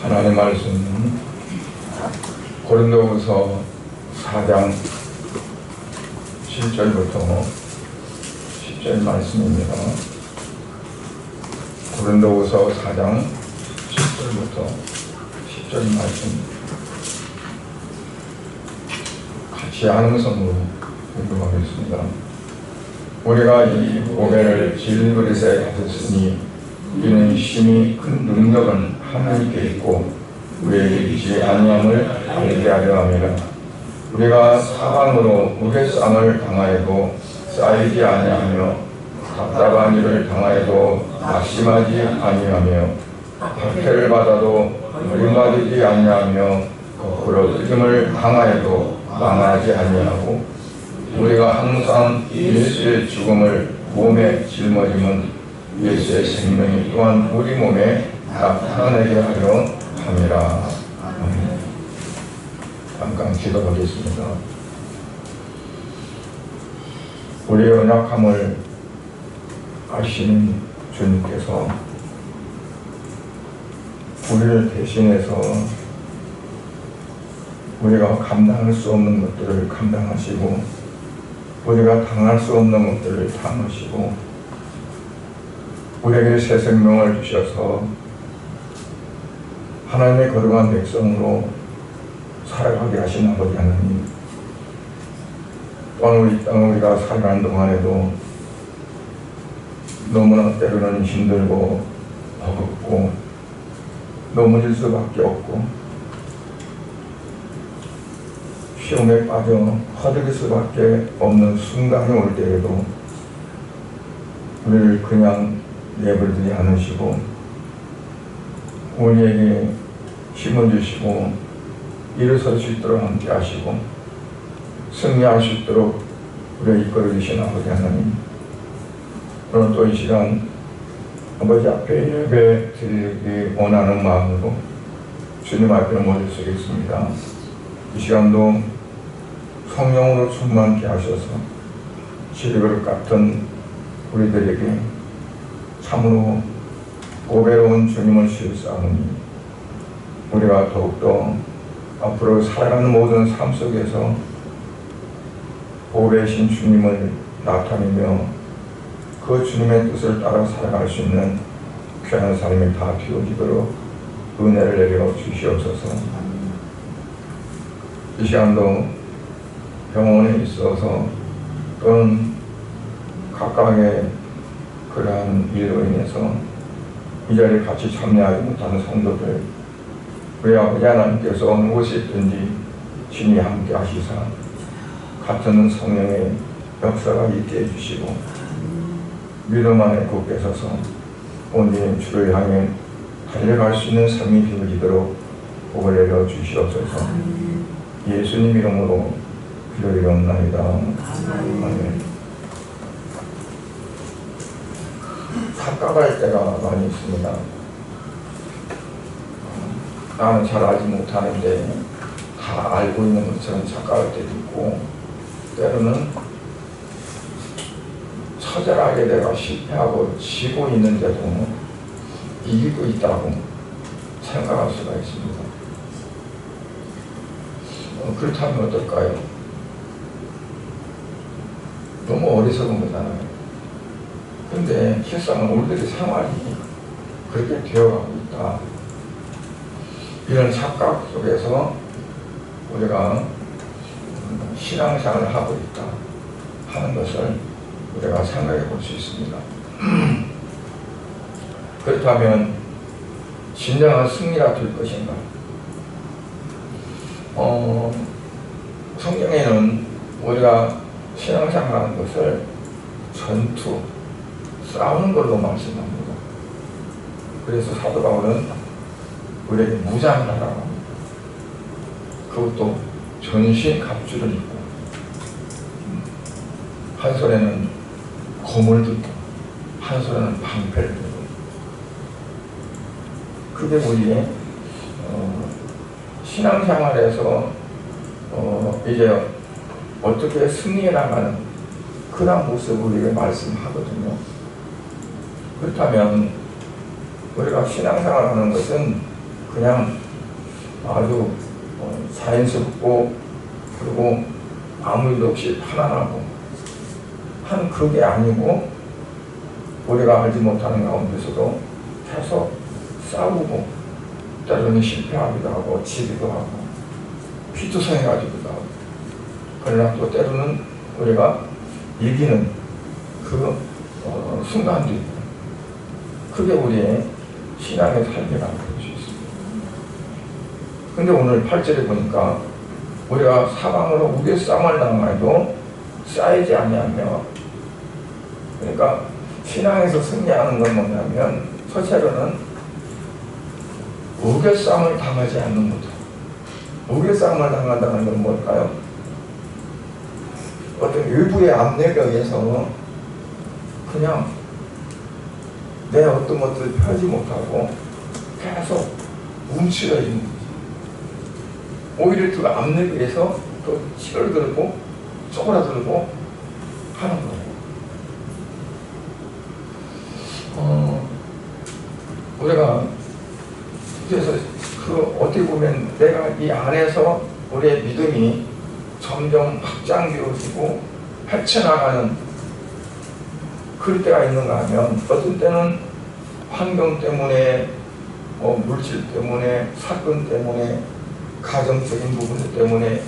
하나님 말씀은 고린도후서 4장 7절부터 10절 말씀입니다. 고린도후서 4장 7절부터 10절 말씀 같이 한음성으로 읽어보겠습니다. 우리가 이 보배를 질그릇에 가졌으니 이는 심히 큰 능력은 하나님께 있고 우리에게 있지 아니함을 알게 하려 함이라. 우리가 사방으로 우레쌈을 당하여도 쌓이지 아니하며 답답한 일을 당하여도 낙심하지 아니하며 박해를 받아도 버림받지 아니하며 거꾸로 뜯김을 당하여도 망하지 아니하고 우리가 항상 예수의 죽음을 몸에 짊어지면 예수의 생명이 또한 우리 몸에 나타나게 하려 함이라. 잠깐 기도하겠습니다. 우리의 연약함을 아시는 주님께서 우리를 대신해서 우리가 감당할 수 없는 것들을 감당하시고 우리가 당할 수 없는 것들을 당하시고 우리에게 새 생명을 주셔서 하나님의 거룩한 백성으로 살아가게 하신 아버지 하나님, 또한 우리 땅 우리가 살아가는 동안에도 너무나 때로는 힘들고 버겁고 넘어질 수밖에 없고 시험에 빠져 허덕일 수밖에 없는 순간이 올 때에도 우리를 그냥 내버리지 않으시고 우리에게 힘을 주시고 일어설 수 있도록 함께 하시고 승리할 수 있도록 우리를 이끌어 주신 아버지 하나님, 오늘 또 이 시간 아버지 앞에 예배 드리기 원하는 마음으로 주님 앞에 모여 서겠습니다. 이 시간도 성령으로 충만케 하셔서 지리그릇 같은 우리들에게 참으로 보배로운 주님을 실사하니 우리가 더욱더 앞으로 살아가는 모든 삶 속에서 보배이신 주님을 나타내며 그 주님의 뜻을 따라 살아갈 수 있는 귀한 삶이 다 되어지도록 은혜를 내려 주시옵소서. 이 시간도 병원에 있어서 또는 각각의 그러한 일로 인해서 이 자리에 같이 참여하지 못하는 성도들, 우리 아버지 하나님께서 어느 곳에 있든지 친히 함께 하시사 같은 성령의 역사가 있게 해주시고 믿음 안에 굳게 서서 온전히 주를 향해 달려갈 수 있는 삶이 되어지도록 복을 내려 주시옵소서. 예수님 이름으로 기도드리옵나이다. 아멘. 착각할 때가 많이 있습니다. 나는 잘 알지 못하는데 다 알고 있는 것처럼 착각할 때도 있고, 때로는 처절하게 내가 실패하고 지고 있는데도 이기고 있다고 생각할 수가 있습니다. 그렇다면 어떨까요? 너무 어리석은 거잖아요. 근데 실상은 우리들의 생활이 그렇게 되어가고 있다. 이런 착각 속에서 우리가 신앙생활을 하고 있다 하는 것을 우리가 생각해 볼 수 있습니다. 그렇다면 진정한 승리가 될 것인가? 성경에는 우리가 신앙생활하는 것을 전투, 싸우는 걸로 말씀합니다. 그래서 사도 바울은 우리에게 무장하라고 합니다. 그것도 전신 갑주를 입고 한 손에는 검을 들고 한 손에는 방패를 들고, 그게 우리의 신앙생활에서 이제 어떻게 승리해 나가는 그런 모습을 우리에게 말씀하거든요. 그렇다면 우리가 신앙생활하는 것은 그냥 아주 자연스럽고 그리고 아무 일 없이 편안하고 한 그게 아니고 우리가 알지 못하는 가운데서도 계속 싸우고 때로는 실패하기도 하고 지기도 하고 피투성해가지고도 하고 그러나 또 때로는 우리가 이기는 그 순간도 있고 그게 우리의 신앙의 삶이라고 할 수 있습니다. 근데 오늘 8절에 보니까 우리가 사방으로 우겨싸움을 당해도 쌓이지 아니하며 그러니까 신앙에서 승리하는 건 뭐냐면 첫째로는 우겨싸움을 당하지 않는 거죠. 우겨싸움을 당한다는 건 뭘까요? 어떤 일부의 압력에 의해서 그냥 내 어떤 것들을 펴지 못하고 계속 움츠러지는 거지. 오히려 그 압력에 의해서 또 치열들고 쪼그라들고 하는 거예요. 우리가 그래서 그 어떻게 보면 내가 이 안에서 우리의 믿음이 점점 확장되어지고 펼쳐나가는 그럴 때가 있는가 하면 어떤 때는 환경 때문에 물질 때문에 사건 때문에 가정적인 부분 때문에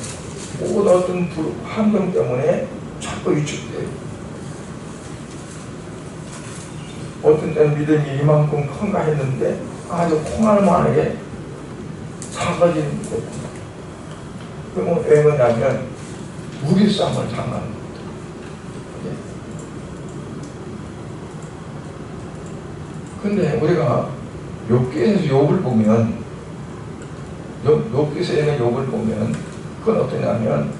모든 어떤 환경 때문에 자꾸 위축돼요. 어떤 때는 믿음이 이만큼 큰가 했는데 아주 콩알만하게 작아지는 거예요. 그러면 왜 그러냐면 우기싸움을 당하는 거예요. 근데 우리가 욥기에서 욥을 보면 욥기에서 있는 욥을 보면 그건 어떠냐면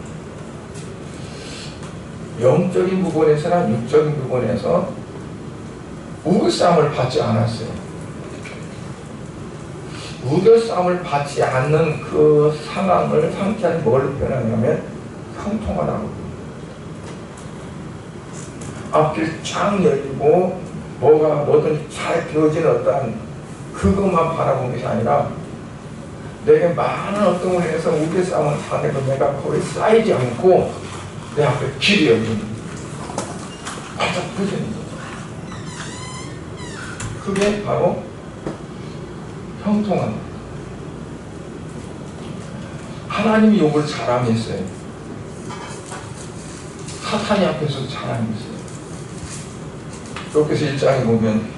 영적인 부분에서나 육적인 부분에서 우겨싸움을 받지 않았어요. 우겨싸움을 받지 않는 그 상태를 뭘 표현하냐면 형통하다고. 앞길 쫙 열리고 뭐든지 잘 되어지는 어떤 그것만 바라본 것이 아니라 내게 많은 어떤 우리에서 우겨싸움을 당해도 내가 거기에 쌓이지 않고 내 앞에 길이 열리는 바짝 펴지는 거죠. 그게 바로 형통한 거예요. 하나님이 욥을 자랑했어요. 사탄이 앞에서 자랑했어요. 욥기서 1장에 보면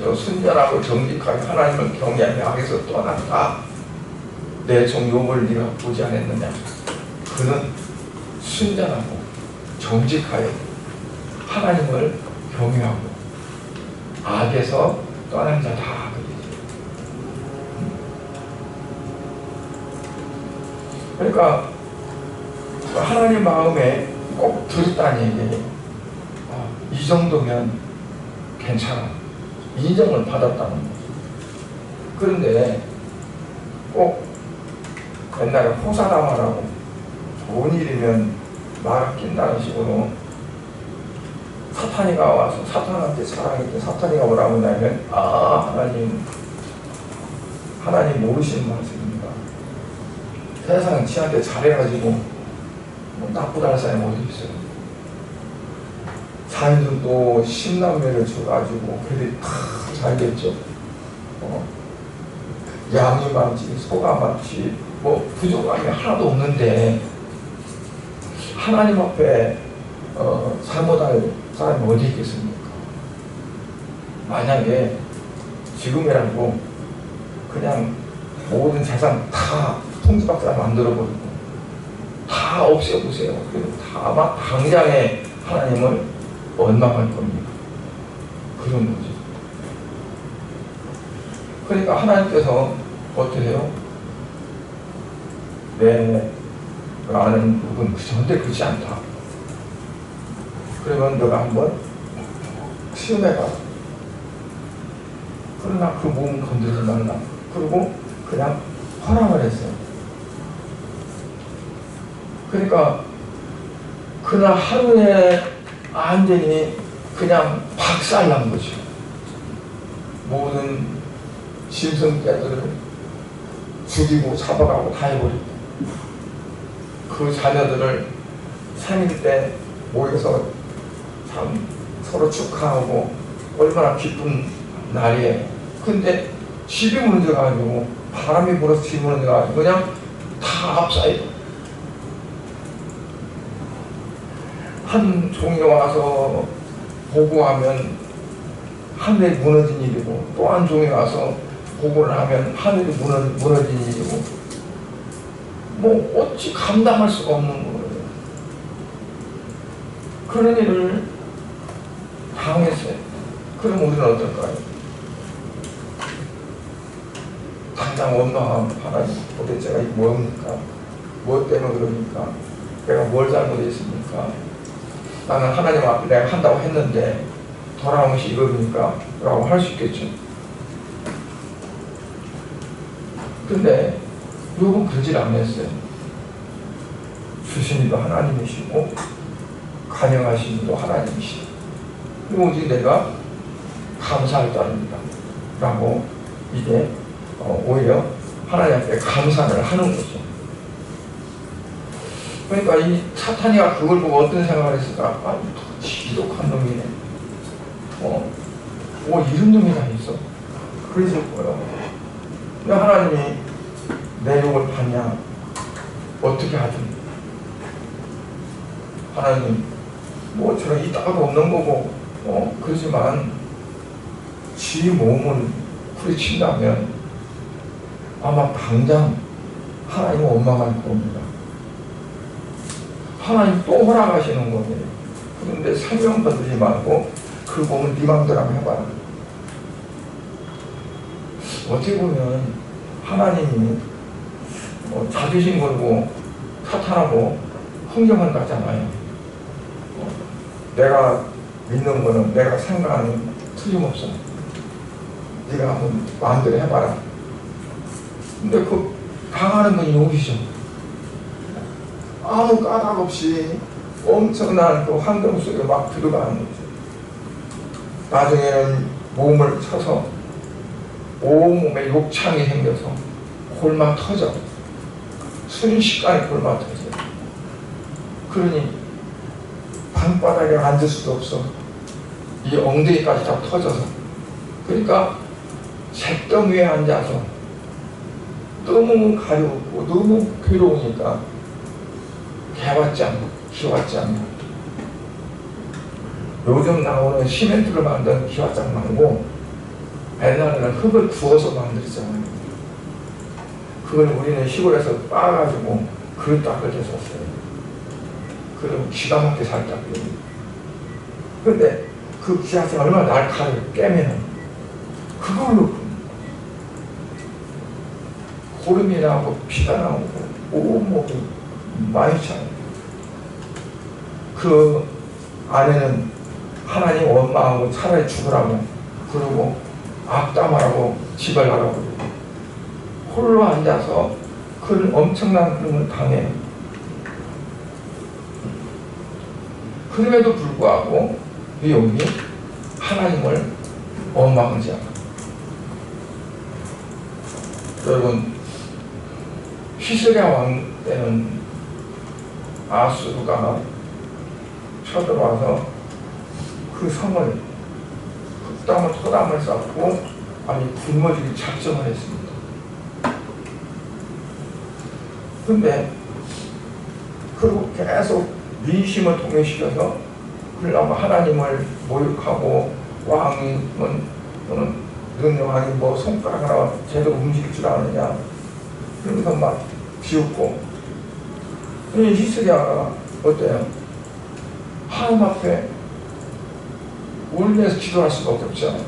또 순전하고 정직하게 하나님을 경외하며 악에서 떠났다. 내 종 욥을 네가 보지 않았느냐. 그는 순전하고 정직하여 하나님을 경외하고 악에서 떠난 자다. 그러니까 하나님 마음에 꼭 들었다는 얘기예요. 이 정도면 괜찮아. 인정을 받았다는 거죠. 그런데 꼭 옛날에 호사다마라고 좋은 일이면 말 아낀다는 식으로 사탄이가 와서 사탄한테 자랑했더니 사탄이가 뭐라고 하냐면 하나님 모르시는 말씀입니다. 세상 지한테 잘해가지고 나쁘다는 사람이 어디 있어요. 자녀들도 10남매를 줘가지고 걔들이 다 잘됐죠. 양이 많지 소가 많지 부족함이 하나도 없는데 하나님 앞에 잘못할 사람이 어디 있겠습니까? 만약에 지금이라도 그냥 모든 재산 다 통지박사 만들어버리고 다 없애보세요. 그리고 다 당장에 하나님을 원망할 겁니다. 그런 거죠. 그러니까 하나님께서 어떻게 해요? 내가 아는 부분 절대 그렇지 않다. 그러면 너가 한번 시험해봐. 그러나 그 몸 건드리지 말라. 그리고 그냥 허락을 했어요. 그러니까 그날 하루에 완전히 그냥 박살난 거죠. 모든 짐승떼들을 죽이고 잡아가고 다 해버리고 그 자녀들을 생일 때 모여서 참 서로 축하하고 얼마나 기쁜 날이에요. 근데 집이 무너져가지고 바람이 불어서 집이 무너져가지고 그냥 다 압사해요. 한 종이 와서 보고하면 하늘이 무너진 일이고 또 한 종이 와서 보고를 하면 하늘이 무너진 일이고 뭐 어찌 감당할 수가 없는 거예요. 그런 일을 당했어요. 그럼 우리는 어떨까요? 당장 원망하면 하나님 도대체가 이게 뭡니까? 무엇 때문에 그러니까? 내가 뭘 잘못했습니까? 나는 하나님 앞에 내가 한다고 했는데 돌아온 것이 이겁니까? 라고 할 수 있겠죠. 근데 욥은 그러질 않았어요. 주신이도 하나님이시고 간영하신 이도 하나님이시고 오직 내가 감사할 따릅니다 라고 이제 오히려 하나님 앞에 감사를 하는 거죠. 그러니까 이 사탄이가 그걸 보고 어떤 생각을 했을까? 아, 지독한 놈이네. 이런 놈이 다 있어. 그랬을 거예요. 근데 하나님이 내 욕을 봤냐? 어떻게 하든. 하나님, 뭐 저런 이따가도 없는 거고, 그렇지만 지 몸을 후려친다면 아마 당장 하나님은 원망할 겁니다. 하나님 또 허락하시는 거예요. 그런데 설명 받지 말고 그 몸은 네 맘대로 한번 해봐라. 어떻게 보면 하나님이 자주신 걸고 사탄하고 흥정한 거잖아요. 내가 믿는 거는 내가 생각하는 틀림없어. 네가 한번 마음대로 해봐라. 근데 그 당하는 분이 욥이죠. 아무 까닭 없이 엄청난 그 환경 속에 막 들어가는 거죠. 나중에는 몸을 쳐서 온몸에 욕창이 생겨서 골마 터져. 순식간에 골마 터져. 그러니 방바닥에 앉을 수도 없어. 이 엉덩이까지 다 터져서. 그러니까 잿더미 위에 앉아서 너무 가렵고 너무 괴로우니까 개왔지 않고 기왔지 않고 요즘 나오는 시멘트를 만든 기와장 말고 옛날에는 흙을 구워서 만들었잖아요. 그걸 우리는 시골에서 빻아가지고 그릇 닦을 때 썼어요. 그럼 기가 막히게 잘 닦여요. 근데 그 기와장이 얼마나 날카로워 깨면은 그걸로 고름이 나오고 피가 나오고 온몸이 많이 차요. 그 안에는 하나님 원망하고 차라리 죽으라고 그러고 악담하라고 집을 가라고 그러고 홀로 앉아서 그런 엄청난 그림을 당해요. 그럼에도 불구하고 욥이 하나님을 원망하지 않아. 여러분 히스기야 왕 때는 아수르가 쳐들어와서 그 성을 흙담을 토담을 쌓고 아니 굶어주기 작정을 했습니다. 근데 그리고 계속 민심을 통해시켜서 그러려고 하나님을 모욕하고 왕은 너는 왕이 뭐 손가락 하나 제대로 움직일 줄 아느냐 그러면서 막 비웃고 이 히스기야가 어때요? 하나님 앞에 울면서 기도할 수밖에 없잖아요.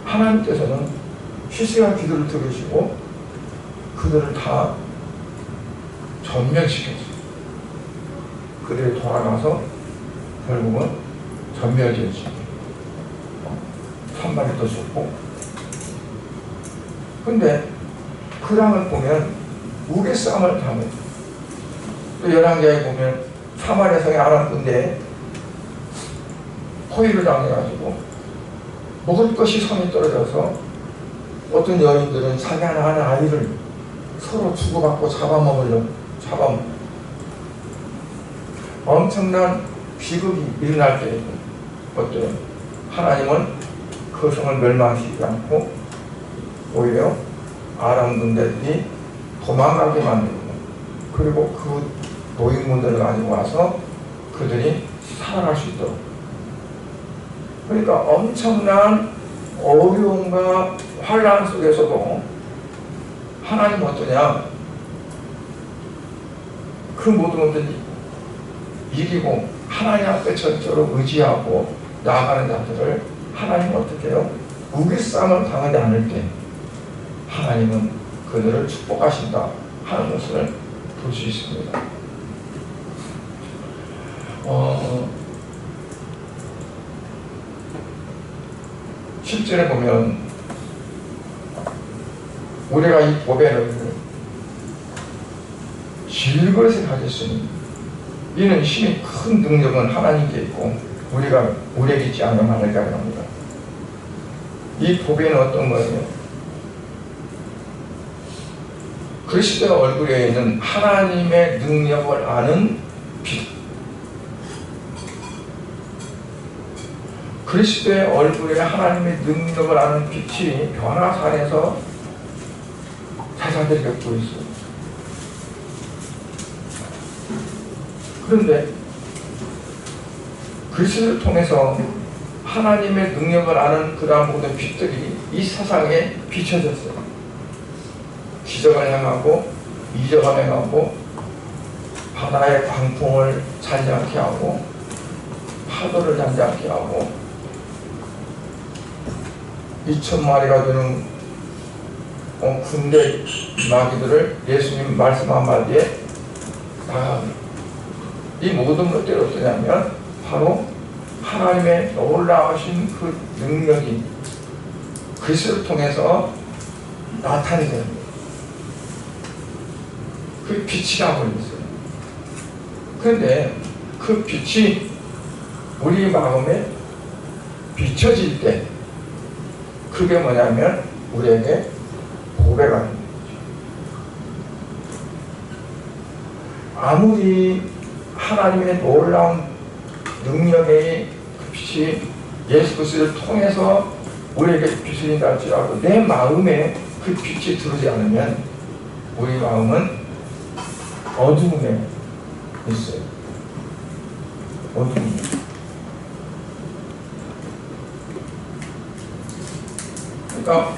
하나님께서는 히스기야 기도를 들으시고 그들을 다 전멸시켰어요. 그들이 돌아가서 결국은 전멸지었죠. 산발이 또 쏟고. 근데 그 장을 보면 우레싸움을 당해요. 또 11개에 보면 사마리아 성에 아람군대에 포위를 당해가지고 먹을 것이 성에 떨어져서 어떤 여인들은 자기 하나 하는 아이를 서로 주고받고 잡아먹으려고 엄청난 비극이 일어날 때 어때요? 하나님은 그 성을 멸망시키지 않고 오히려 아람 군대들이 도망가게 만들고, 그리고 그 노인분들을 가지고 와서 그들이 살아갈 수 있도록. 그러니까 엄청난 어려움과 환란 속에서도 하나님은 어떠냐? 그 모든 것들이 이기고 하나님 앞에 전적으로 의지하고 나아가는 자들을 하나님은 어떻게 해요? 우기싸움을 당하지 않을 때 하나님은 그들을 축복하신다 하는 것을 볼 수 있습니다. 10절에 보면 우리가 이 보배를 질것을 가졌으니 이는 힘이 큰 능력은 하나님께 있고 우리에게 있지 않으면 하나님께 합니다. 이 보배는 어떤 거예요? 그리스도의 얼굴에 있는 하나님의 능력을 아는 빛. 그리스도의 얼굴에 하나님의 능력을 아는 빛이 변화산에서 제자들이 겪고 있어요. 그런데 그리스도를 통해서 하나님의 능력을 아는 그러한 모든 빛들이 이 세상에 비춰졌어요. 기적을 행하고 이적을 행하고 바다의 광풍을 잔잔케 하고 파도를 잔잔케 하고 2,000마리가 되는 군대 마귀들을 예수님 말씀 한마디에 이 모든 것들이 어떠냐면 바로 하나님의 놀라우신 그 능력이 그리스도를 통해서 나타내는 겁니다. 그 빛이 나고 있어요. 그런데 그 빛이 우리 마음에 비춰질 때 그게 뭐냐면 우리에게 보배가 있는 거죠. 아무리 하나님의 놀라운 능력의 그 빛이 예수 그리스도를 통해서 우리에게 비춰진다 할지라도 내 마음에 그 빛이 들어오지 않으면 우리 마음은 어두움에 있어요. 어두움에. 그러니까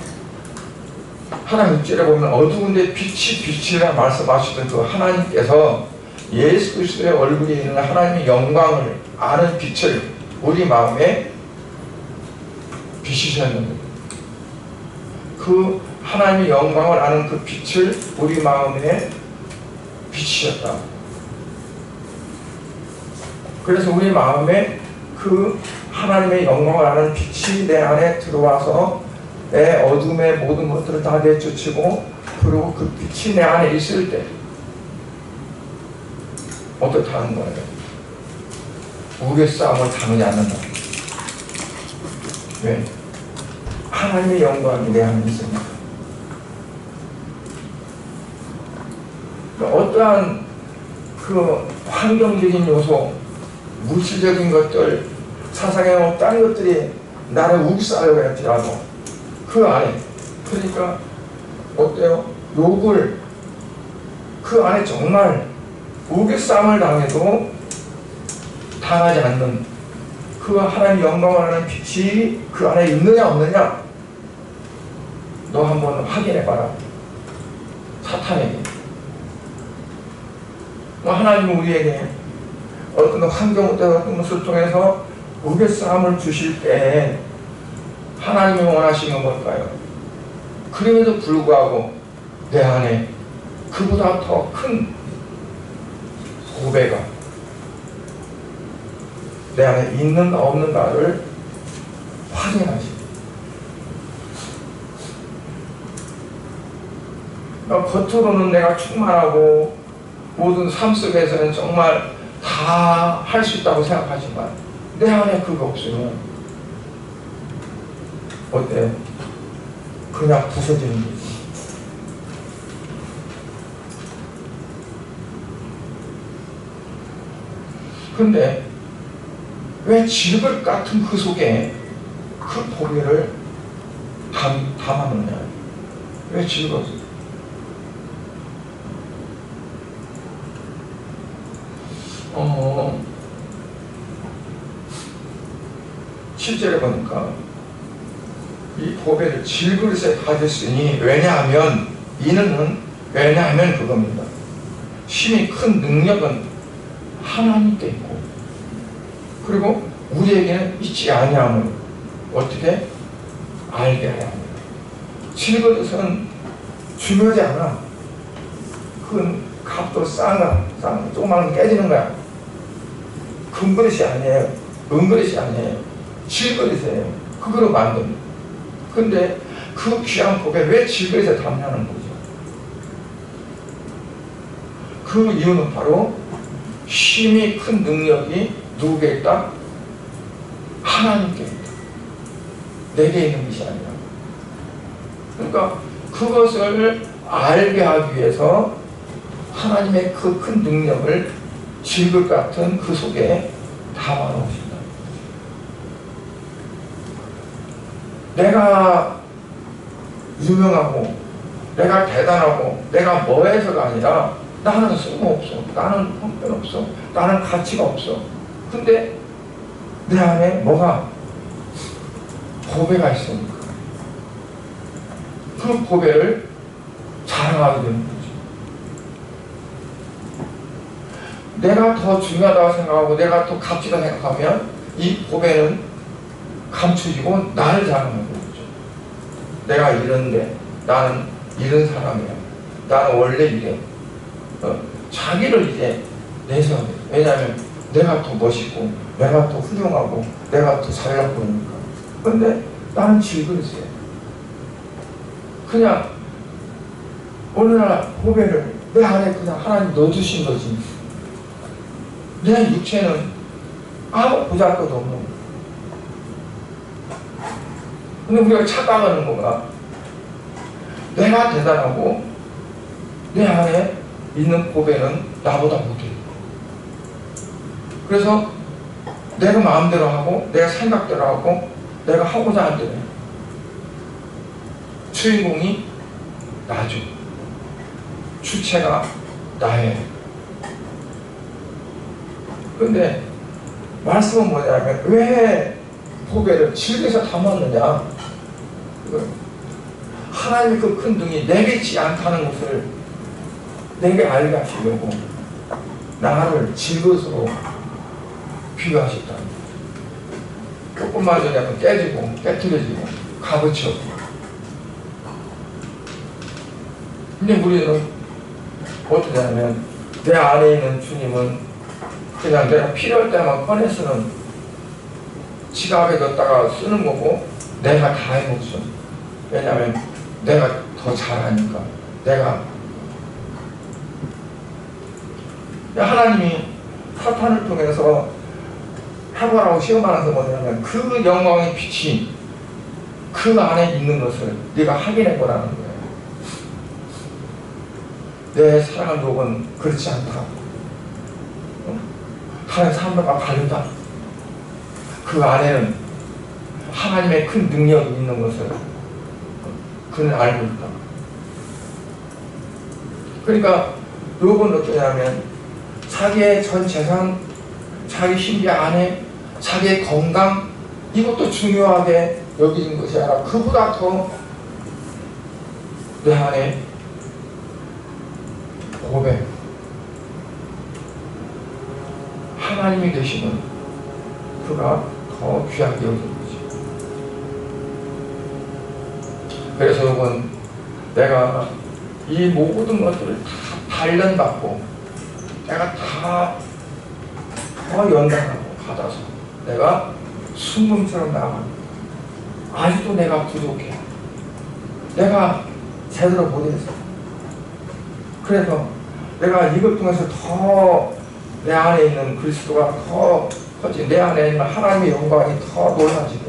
하나님 6절에 보면 어두운데 빛이라 말씀하시던 그 하나님께서 예수 그리스도의 얼굴에 있는 하나님의 영광을 아는 빛을 우리 마음에 비추셨는데 그 하나님의 영광을 아는 그 빛을 우리 마음에 비추셨다. 그래서 우리 마음에 그 하나님의 영광을 아는 빛이 내 안에 들어와서 내 어둠의 모든 것들을 다 내쫓고 그리고 그 빛이 내 안에 있을 때 어떻게 하는 거예요? 우리의 싸움을 당하지 않는다. 왜? 하나님의 영광이 내 안에 있으니까. 어떠한 그 환경적인 요소, 물질적인 것들, 사상의 다른 것들이 나를 우기싸려고 할지라도 그 안에, 그러니까 어때요? 욕을 그 안에 정말 우기싸움을 당해도 당하지 않는 그 하나님의 영광을 하는 빛이 그 안에 있느냐 없느냐 너 한번 확인해봐라. 사탄에게 하나님은 우리에게 어떤 환경 때문에 어떤 것을 통해서 우겨싸움을 주실 때 하나님이 원하시는 건 뭘까요? 그럼에도 불구하고 내 안에 그보다 더 큰 고배가 내 안에 있는가 없는가를 확인하십니다. 겉으로는 내가 충만하고 모든 삶 속에서는 정말 다 할 수 있다고 생각하지만 내 안에 그거 없으면 어때요? 그냥 부서지는 거지. 근데 왜 질것 같은 그 속에 그 보배를 담아놓냐? 왜 질거지? 실제로 보니까 이 보배를 질그릇에 가졌으니 왜냐하면 그겁니다. 힘이 큰 능력은 하나님께 있고 그리고 우리에게는 있지 아니함을 어떻게 알게 해야 합니다. 질그릇은 중요하지 않아. 그건 값도 싼 거야. 조그마한 깨지는 거야. 금그릇이 아니에요. 은그릇이 아니에요. 질그릇이에요. 그거로 만듭니다. 근데 그 귀한 보배 왜 질그릇에 담냐는 거죠. 그 이유는 바로 힘이 큰 능력이 누구에게 있다? 하나님께 있다. 내게 있는 것이 아니라. 그러니까 그것을 알게 하기 위해서 하나님의 그 큰 능력을 질것 같은 그 속에 담아놓으신다. 내가 유명하고 내가 대단하고 내가 뭐해서가 아니라 나는 쓸모없어. 나는 형편없어. 나는 가치가 없어. 근데 내 안에 뭐가 보배가 있으니까 그 보배를 자랑하게 되는 거죠. 내가 더 중요하다고 생각하고 내가 더 값지다 생각하면 이 보배는 감추지고 나를 자랑하는 거죠. 내가 이런데 나는 이런 사람이야. 나는 원래 이래. 자기를 이제 내세워야 돼. 왜냐하면 내가 더 멋있고 내가 더 훌륭하고 내가 더 잘나 보이니까. 그런데 나는 질그릇이에요. 그냥 어느 날 보배를 내 안에 그냥 하나님 넣어주신 거지. 내 육체는 아무 보잘것도 없는 거야. 근데 우리가 착각하는 거가 내가 대단하고 내 안에 있는 보배는 나보다 못해. 그래서 내가 마음대로 하고 내가 생각대로 하고 내가 하고자 하는 대로 해. 주인공이 나죠. 주체가 나예요. 근데 말씀은 뭐냐면 왜 보배를 질겨서 담았느냐. 하나님의 그 큰 등이 내게 있지 않다는 것을 내게 알게 하시려고 나를 질것으로 비유하셨다. 조금만 전에 깨지고 깨트려지고 값어치 없고. 근데 우리는 어떻게 하냐면 내 안에 있는 주님은 그냥 내가 필요할 때만 꺼내 쓰는 지갑에 넣었다가 쓰는 거고 내가 다 해먹죠. 왜냐하면 내가 더 잘하니까. 하나님이 사탄을 통해서 해보라고 시험하면서 뭐냐면 그 영광의 빛이 그 안에 있는 것을 네가 확인해보라는 거예요. 내 사랑하는 욕은 그렇지 않다. 다른 사람들과 다르다. 그 안에는 하나님의 큰 능력이 있는 것을 그는 알고 있다. 그러니까 욕은 어떠냐면 자기의 전 재산, 자기 신비 안에 자기의 건강 이것도 중요하게 여기는 것이 아니라 그보다 더 내 안에 보배 하나님이 되시는 그가 더 귀하게 여기는 거지. 그래서 여러분 내가 이 모든 것들을 다 단련받고 내가 다 연단하고 받아서 내가 순금처럼 나가. 아직도 내가 부족해. 내가 제대로 못했어. 그래서 내가 이걸 통해서 더 내 안에 있는 그리스도가 더 커지, 내 안에 있는 하나님의 영광이 더 놀라지게.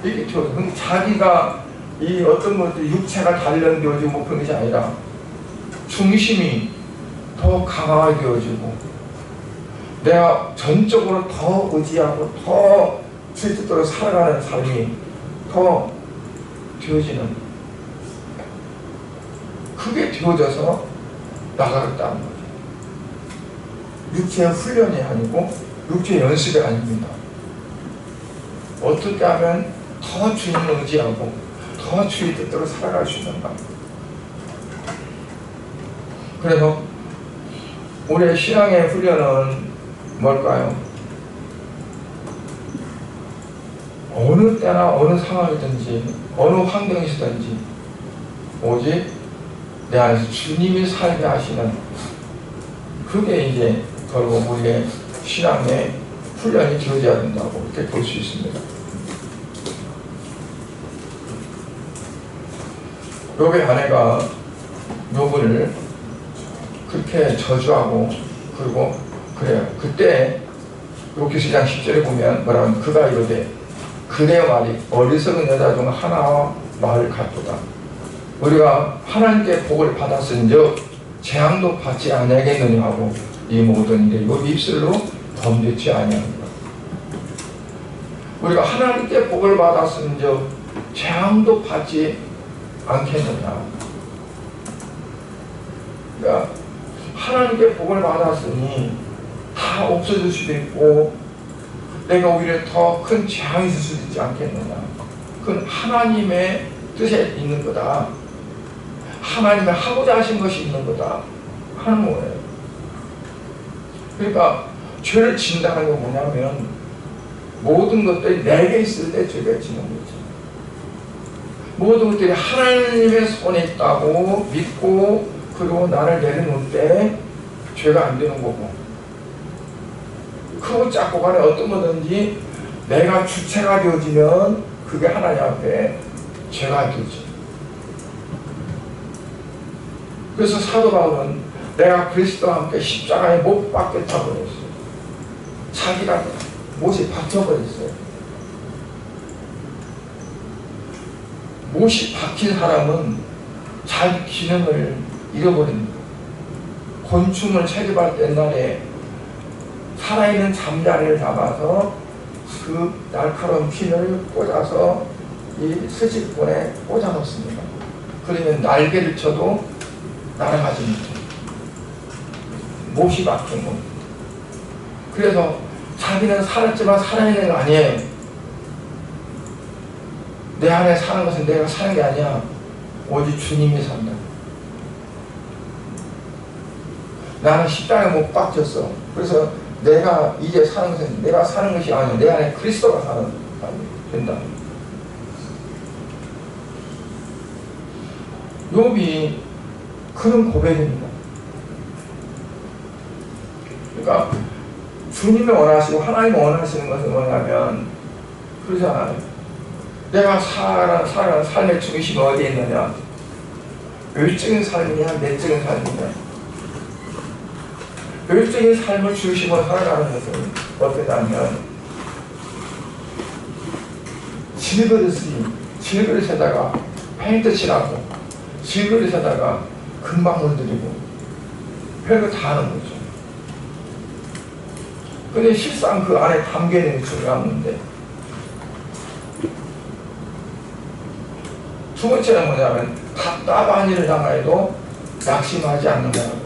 이렇게 튀어서 자기가 이 어떤 것들이 육체가 단련되어지고 뭐 그런 것이 아니라 중심이 더 강화되어지고 내가 전적으로 더 의지하고 더 주의 뜻대로 살아가는 삶이 더 되어지는, 그게 되어져서 나가겠다는 거죠. 육체의 훈련이 아니고 육체의 연습이 아닙니다. 어떻게 하면 더 주님을 의지하고 더 주의 뜻대로 살아갈 수 있는가. 그래서 우리의 신앙의 훈련은 뭘까요? 어느 때나 어느 상황이든지 어느 환경이든지 오직 내 안에서 주님이 살게 하시는, 그게 이제 결국 우리의 신앙의 훈련이 되어져야 된다고 이렇게 볼 수 있습니다. 욥의 아내가 욥을 그렇게 저주하고, 그리고 그래요. 그때 욥기 1장 10절에 보면 뭐라 하면, 그가 이르되 그의 말이 어리석은 여자 중 하나와 말을 같도다. 우리가 하나님께 복을 받았은즉 재앙도 받지 아니하겠느냐 하고 이 모든 일에 욥 입술로 범죄치 아니합니다. 우리가 하나님께 복을 받았은즉 재앙도 받지 않겠느냐. 그러니까 하나님께 복을 받았으니 다 없어질 수도 있고 내가 오히려 더 큰 재앙이 있을 수도 있지 않겠느냐. 그건 하나님의 뜻에 있는 거다. 하나님이 하고자 하신 것이 있는 거다 하는 거예요. 그러니까 죄를 진다는 건 뭐냐면 모든 것들이 내게 있을 때 죄가 지는 거죠. 모든 것들이 하나님의 손에 있다고 믿고 그리고 나를 내려놓을 때 죄가 안 되는 거고, 크고 작고 간에 어떤 거든지 내가 주체가 되어지면 그게 하나님 앞에 죄가 되지. 그래서 사도 바울은 내가 그리스도와 함께 십자가에 못 박겠다고 그랬어요. 자기가 못이 박혀버렸어요. 못이 박힌 사람은 자기 기능을 잃어버립니다. 곤충을 채집할 때 옛날에 살아있는 잠자리를 잡아서 그 날카로운 핀을 꽂아서 이 스집본에 꽂아 놓습니다. 그러면 날개를 쳐도 날아가지 못해요. 못이 박힌 겁니다. 그래서 자기는 살았지만 살아있는 거 아니에요. 내 안에 사는 것은 내가 사는 게 아니야. 오직 주님이 산다. 나는 십자가에 못 박혔어. 그래서 내가 이제 사는 것은 내가 사는 것이 아니야. 내 안에 그리스도가 사는 된다. 욥이 그런 고백입니다. 그러니까 주님이 원하시고 하나님이 원하시는 것은 뭐냐면 그러잖아요. 내가 살아가는 삶의 중심이 어디에 있느냐? 외적인 삶이냐 내적인 삶이냐? 외적인 삶을 중심으로 살아가는 것은 어떠냐면 질그릇에다가 페인트 칠하고 질그릇에다가 금방울 들이고 별거 다 하는 거죠. 근데 실상 그 안에 담겨있는 게 중요한 건데, 두 번째는 뭐냐면 답답한 일을 당해도 낙심하지 않는다는 거죠.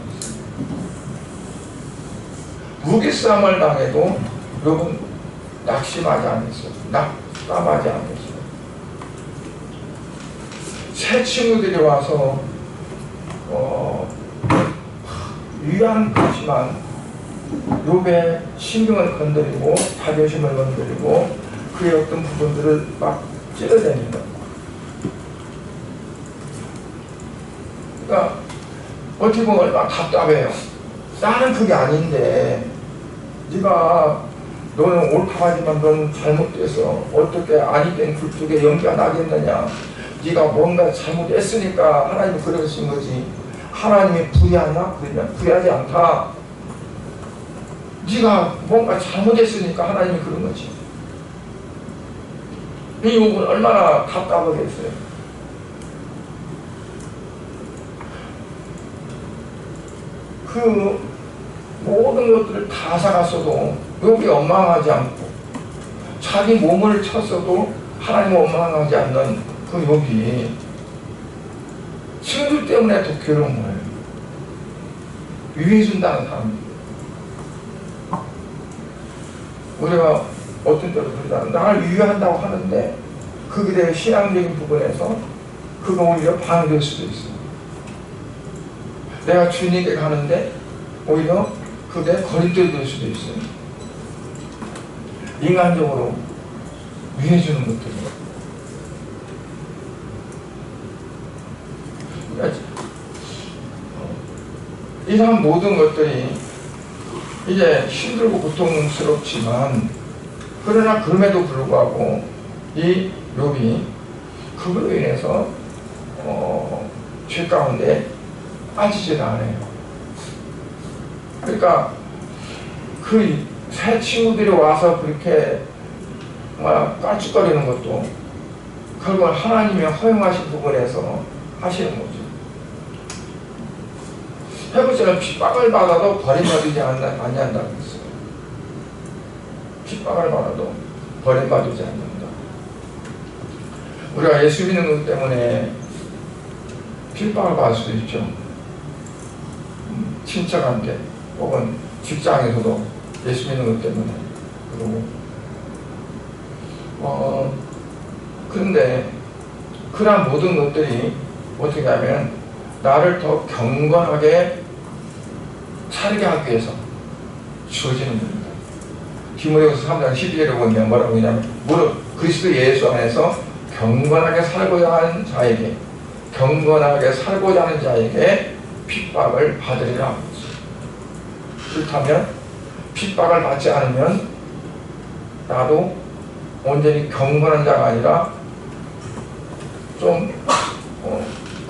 무기싸움을 당해도 욥은 낙심하지 않았어요. 낙담하지 않았어요. 새 친구들이 와서 위안하지만 욥의 신경을 건드리고 자존심을 건드리고 그의 어떤 부분들을 막 찌르대니다. 그러니까 어떻게 보면 얼마나 답답해요. 나는 그게 아닌데 너는 옳다하지만 너는 잘못돼서 어떻게 아니 된 굴뚝에 연기가 나겠느냐. 네가 뭔가 잘못했으니까 하나님이 그러신 거지. 하나님이 부의하냐? 그러냐? 부의하지 않다. 네가 뭔가 잘못했으니까 하나님이 그런 거지. 이 욥은 얼마나 답답하겠어요. 그 모든 것들을 다 살았어도 욥이 원망하지 않고 자기 몸을 쳤어도 하나님을 원망하지 않는 그 욥이 친구들 때문에 더 괴로운 거예요. 위해준다는 사람. 우리가 어떤 때로 그러잖아. 나를 위해한다고 하는데 그게 대해 신앙적인 부분에서 그거 오히려 방해될 수도 있어. 내가 주님에게 가는데 오히려 그게 거리돌이 될 수도 있어요. 인간적으로 위해주는 것들이에요. 이러한 모든 것들이 이제 힘들고 고통스럽지만 그러나 그럼에도 불구하고 이 욥이 그걸로 인해서 죄 가운데 빠지질 않아요. 그러니까 그 새 친구들이 와서 그렇게 막 깔쭉거리는 것도 결국은 하나님이 허용하신 부분에서 하시는 거죠. 해보시는 핍박을 받아도 버림받지 아니한다고 했어요. 핍박을 받아도 버림받지 않는다. 우리가 예수 믿는 것 때문에 핍박을 받을 수도 있죠. 친척한테 혹은 직장에서도 예수 믿는 것 때문에 그러고 그런데 그러한 모든 것들이 어떻게 하면 나를 더 경건하게 차리게 하기 위해서 주어지는 겁니다. 디모데후서 3장 12절에 보면 뭐라고 하냐면 무릇 그리스도 예수 안에서 경건하게 살고자 하는 자에게 핍박을 받으리라. 그렇다면 핍박을 받지 않으면 나도 온전히 경건한 자가 아니라 좀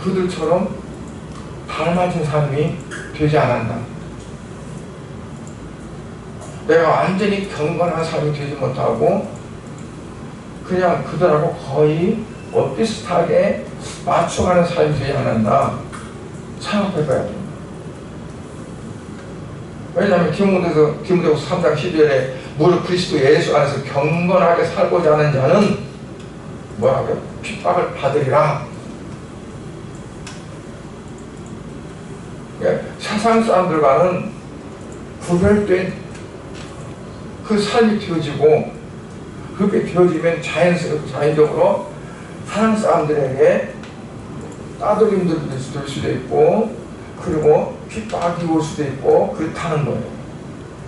그들처럼 닮아진 삶이 되지 않았나. 내가 완전히 경건한 삶이 되지 못하고 그냥 그들하고 거의 비슷하게 맞춰가는 삶이 되지 않았나 생각해봐야 됩니다. 왜냐하면 디모데후서 3장 12절에 무릇 그리스도 예수 안에서 경건하게 살고자 하는 자는 뭐라고요? 핍박을 받으리라. 세상 사람들과는 구별된 그 삶이 되어지고 그렇게 되어지면 자연적으로 세상 사람들에게 따돌림들 될 수도 있고 그리고 핍박이 올 수도 있고 그렇다는 거예요.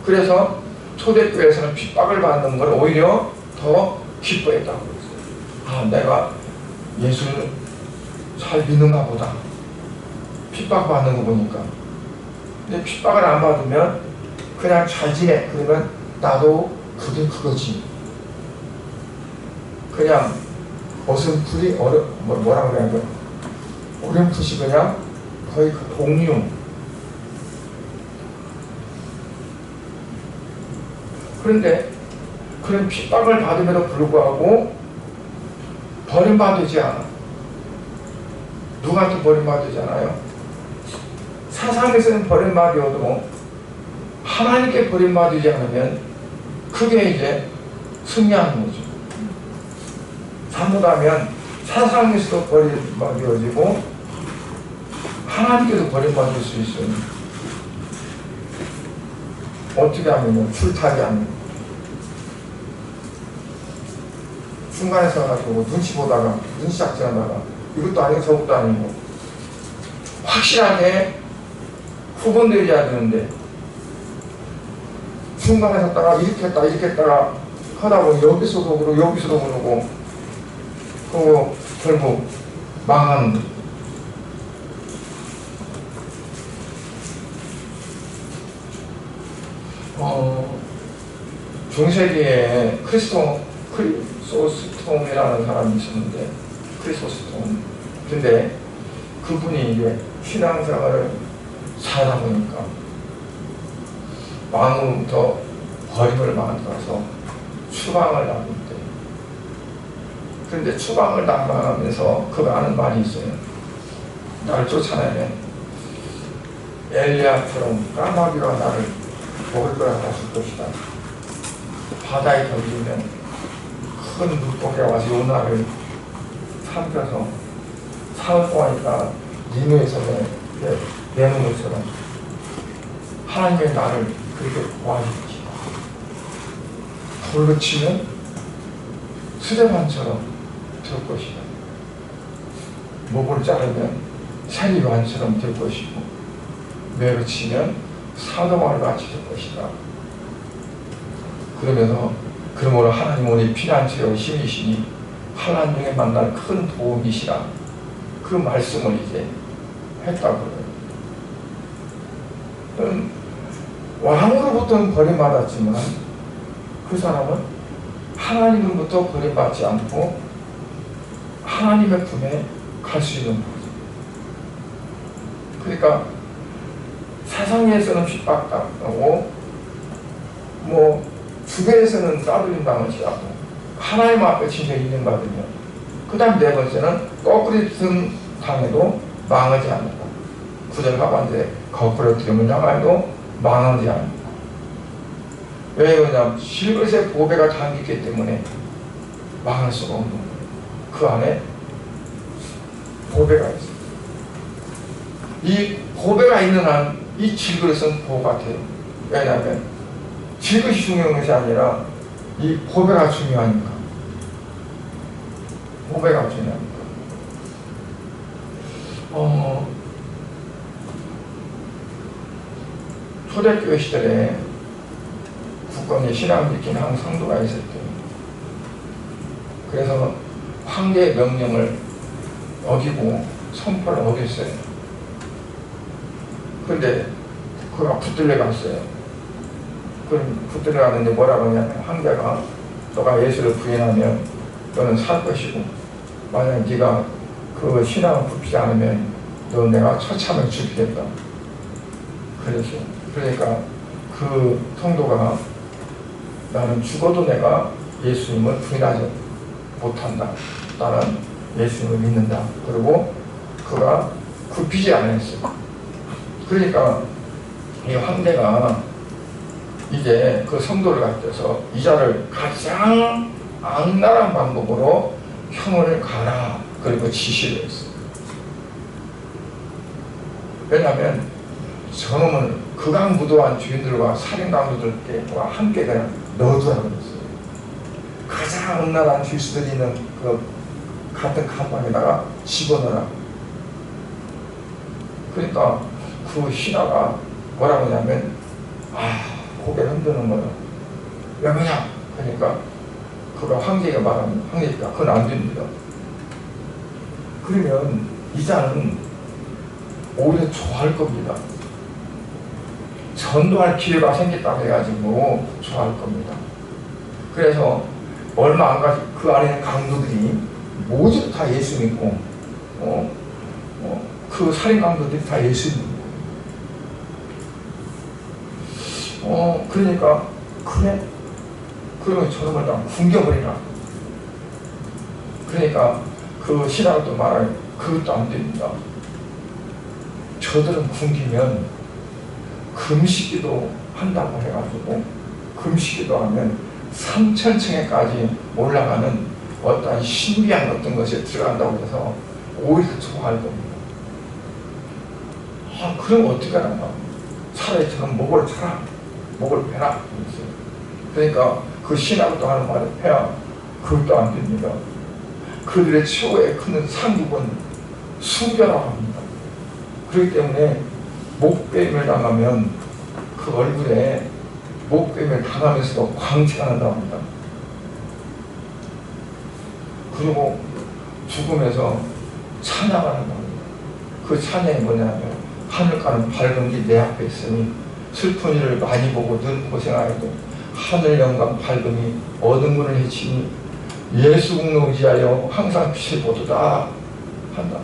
그래서 초대교회에서는 핍박을 받는 걸 오히려 더 기뻐했다고 그랬어요. 내가 예수를 잘 믿는가 보다. 핍박받는 거 보니까. 근데 핍박을 안 받으면 그냥 잘 지내. 그러면 나도 그거지. 그냥 어슴풀이 뭐라고 그래야 돼? 어렴풋이 그냥 거의 그 동료. 그런데 그런 핍박을 받음에도 불구하고 버림받지 않아. 누구한테 버림받지 않아요? 세상에서는 버림받아도 하나님께 버림받지 않으면 그게 이제 승리하는 거죠. 잘못하면 세상에서도 버림받아지고 하나님께도 버림받을 수 있어요. 어떻게 하면요? 줄타기 하면 중간에 서가지고 눈치 보다가 눈치 작전하다가 이것도 아니고 저것도 아니고 확실하게 구분되어야 되는데 중간에 섰다가 이렇게 했다가 하다 보니 여기서도 그러고 여기서도 그러고 그리고 결국 망하는 거죠. 중세기에 크리소스톰이라는 사람이 있었는데 크리소스톰. 근데 그분이 이제 신앙생활을 살다 보니까 왕으로부터 버림을 받아서 추방을 당했대. 그런데 추방을 당하면서 그가 하는 말이 있어요. 나를 쫓아내면 엘리야처럼 까마귀가 나를 먹을 거라 했을 것이다. 바다에 던지면 큰 물고기가 와서 요나를 삼켜서 사흘 동안 있다가 니누에서 내놓은 것처럼 하나님의 나를 그렇게 보아주시다. 돌로 치면 수레반처럼 될 것이다. 목을 자르면 세리반처럼 될 것이고 매로 치면 사도마을 같이 될 것이다. 그러면서 그러므로 하나님 오늘 피난처의 힘이시니 환난 중에 만날 큰 도움이시라 그 말씀을 이제 했다고 그래요. 왕으로부터는 버림받았지만 그 사람은 하나님으로부터 버림받지 않고 하나님의 품에 갈 수 있는 거죠. 그러니까 세상에서는 핍박당하고 주변에서는 따돌림 당하지 않고 하나님 앞에 진짜 인정받으면 그 다음 네 번째는 거꾸로 당해도 망하지 않는다. 구절 하반절에 거꾸로 들으면 향하여도 망하지 않는다. 왜 그러냐면 실것의 보배가 담기기 때문에 망할 수가 없는 거예요. 그 안에 보배가 있어요. 이 보배가 있는 한 이 질그릇은 보 같아요. 왜냐하면 질그릇이 중요한 것이 아니라 이 보배가 중요하니까. 보배가 중요하니까. 초대교회 시절에 국권에 신앙을 지키는 한 성도가 있었대요. 그래서 황제의 명령을 어기고 선포를 어겼어요. 그런데 그가 붙들려 갔어요. 그럼 붙들려 가는데 뭐라고 하냐면 황제가 너가 예수를 부인하면 너는 살 것이고 만약 네가 그 신앙을 굽히지 않으면 너 내가 처참을 죽이겠다. 그랬어요. 그러니까 그 성도가 나는 죽어도 내가 예수님을 부인하지 못한다. 나는 예수님을 믿는다. 그리고 그가 굽히지 않았어요. 그러니까 이 황제가 이제 그 성도를 갖다서 이 자를 가장 악랄한 방법으로 형을 가라. 그리고 지시를 했어요. 왜냐하면 저놈은 극악무도한 주인들과 살인강도들과 함께 그냥 넣어두라고 그랬어요. 가장 악랄한 죄수들이 있는 그 같은 감방에다가 집어넣으라. 그러니까 그 신하가 뭐라고 하냐면 고개를 흔드는 거예요. 왜 그러냐? 그러니까 그가 황제가 말하면 황제가 그건 안 됩니다. 그러면 이 자는 오히려 좋아할 겁니다. 전도할 기회가 생겼다고 해가지고 좋아할 겁니다. 그래서 얼마 안 가지 그 안에 있는 강도들이 모두 다 예수 믿고 그 살인 강도들이 다 예수 믿고 그러니까 그래? 그러면 저놈을 다 굶겨버리라. 그러니까 그 신하가 또 말하요. 그것도 안 됩니다. 저들은 굶기면 금식기도 한다고 해가지고 금식기도 하면 3000층에까지 올라가는 어떤 신비한 어떤 것에 들어간다고 해서 오히려 좋아할 겁니다. 그럼 어떻게 하나? 차라리 저는 목을 차라. 목을 베라. 그러니까 그 신하가 하는 말을 해야 그것도 안 됩니다. 그들의 최고의 큰 상급은 숭배라고 합니다. 그렇기 때문에 목베임을 당하면 그 얼굴에 목베임을 당하면서도 광채가 난다고 합니다. 그리고 죽으면서 찬양을 한다고 합니다. 그 찬양이 뭐냐면 하늘가는 밝은 게 내 앞에 있으니 슬픈 일을 많이 보고 늘 고생하여도 하늘 영광 밝음이 어둠 문을 헤치니 예수 공로 의지하여 항상 빛을 보도다 한다.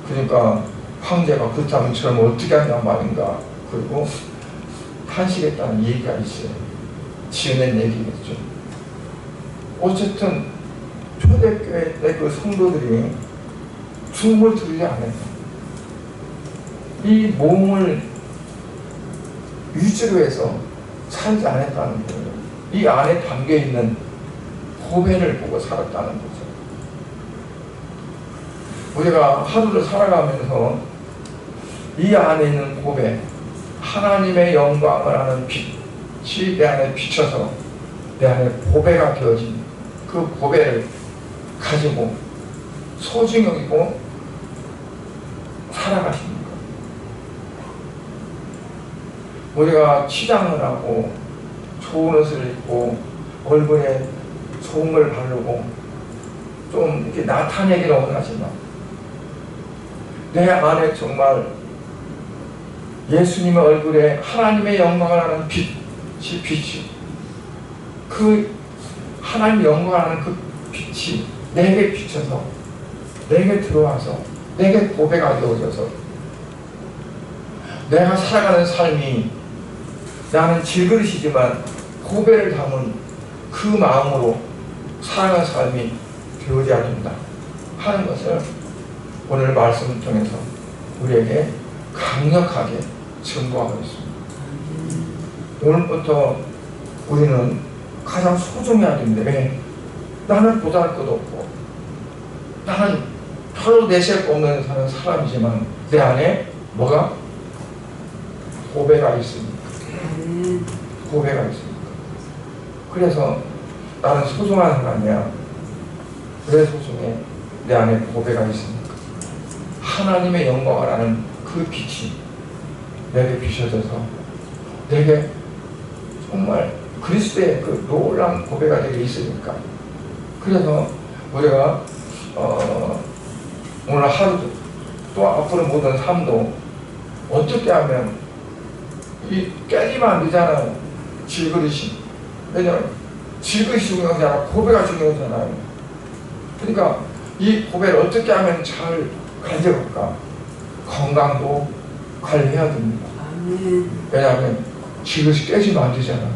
그러니까 황제가 그렇다면 저는 어떻게 하냐 말인가. 그리고 탄식했다는 얘기가 있어요. 지어낸 얘기겠죠. 어쨌든 초대교회 그 성도들이 죽음을 두려워 안 했다. 이 몸을 유지로 해서 살지 않았다는 거예요. 이 안에 담겨있는 보배를 보고 살았다는 거죠. 우리가 하루를 살아가면서 이 안에 있는 보배, 하나님의 영광을 하는 빛이 내 안에 비쳐서 내 안에 보배가 되어진 그 보배를 가지고 소중히 여기고 살아가십니까? 우리가 치장을 하고 좋은 옷을 입고 얼굴에 좋은 걸 바르고 좀 이렇게 나타내기를 원하지만 내 안에 정말 예수님의 얼굴에 하나님의 영광을 하는 빛이 그 하나님의 영광을 하는 그 빛이 내게 비쳐서 내게 들어와서 내게 보배가 되어져서 내가 살아가는 삶이 나는 질그릇이지만 보배를 담은 그 마음으로 살아가는 삶이 되어져야 된다 하는 것을 오늘 말씀을 통해서 우리에게 강력하게 증거하고 있습니다. 오늘부터 우리는 가장 소중해야 되는데 왜? 나는 보잘 것도 없고 나는 별로 내세울 거 없는 사람이지만 내 안에 뭐가? 보배가 있습니다. 보배가 있습니다. 그래서 나는 소중한 사람이야. 왜 소중해? 내 안에 보배가 있습니다. 하나님의 영광을 하는 그 빛이 내게 비춰져서 내게 정말 그리스도의 그 놀라운 보배가 되게 있으니까. 그래서 우리가 오늘 하루도 또 앞으로 모든 삶도 어떻게 하면 이 깨지면 안 되잖아요. 질그릇이. 왜냐하면 질그릇이 중요하잖아. 보배가 중요하잖아요. 그러니까 이 보배를 어떻게 하면 잘 가져갈까? 건강도 관리해야 됩니다. 왜냐하면 질그릇이 깨지면 안 되잖아요.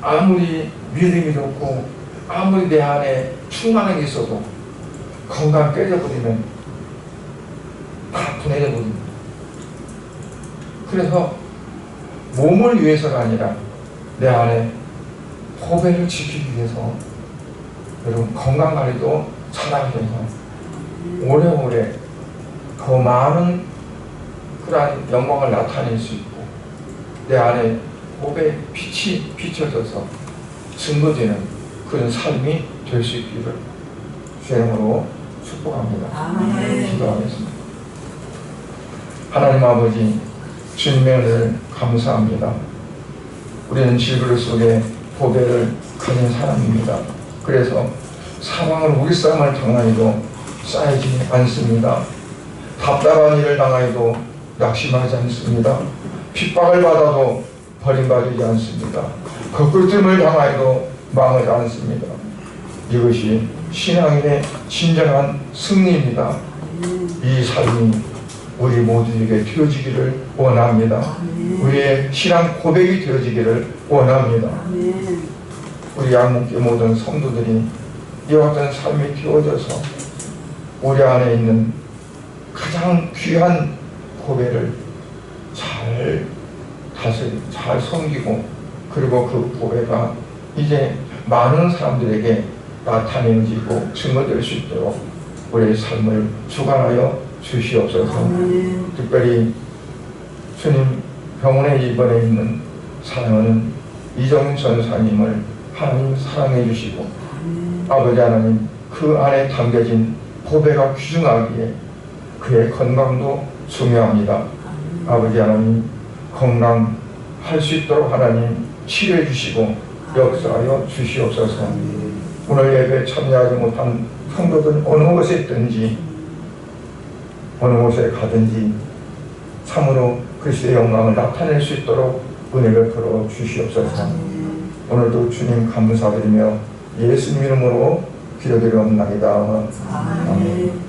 아무리 믿음이 좋고 아무리 내 안에 충만한 게 있어도 건강 깨져버리면 다 분해져 버립니다. 그래서 몸을 위해서가 아니라 내 안에 보배를 지키기 위해서 여러분 건강관리도 잘하기 위해서 오래오래 더 많은 그러한 영광을 나타낼 수 있고 내 안에 보배 빛이 비춰져서 증거되는 그런 삶이 될 수 있기를 주의 이름으로 축복합니다. 기도하겠습니다. 하나님 아버지 주님의 은혜를 감사합니다. 우리는 질그릇 속에 보배를 가진 사람입니다. 그래서 사망을 우리 싸움을 당하여도 쌓이지 않습니다. 답답한 일을 당하여도 낙심하지 않습니다. 핍박을 받아도 버림받지 않습니다. 거꾸름을 당하여도 망하지 않습니다. 이것이 신앙인의 진정한 승리입니다. 이 삶이 우리 모두에게 되어지기를 원합니다. 우리의 신앙 고백이 되어지기를 원합니다. 우리 양목교 모든 성도들이 이와 같은 삶이 되어져서 우리 안에 있는 가장 귀한 보배를 잘 다스리고 잘 섬기고 그리고 그 보배가 이제 많은 사람들에게 나타내지고 증거될 수 있도록 우리의 삶을 주관하여 주시옵소서. 특별히 주님 병원에 입원해 있는 사랑하는 이정윤 전사님을 하나님 사랑해 주시고 아버지 하나님 그 안에 담겨진 보배가 귀중하기에 그의 건강도 중요합니다. 아버지 하나님 건강할 수 있도록 하나님 치료해 주시고 역사하여 주시옵소서. 오늘 예배에 참여하지 못한 성도들 어느 곳에 있든지 어느 곳에 가든지 참으로 그리스도의 영광을 나타낼 수 있도록 은혜를 풀어 주시옵소서. 오늘도 주님 감사드리며 예수님 이름으로 기도드리옵나이다. 아멘.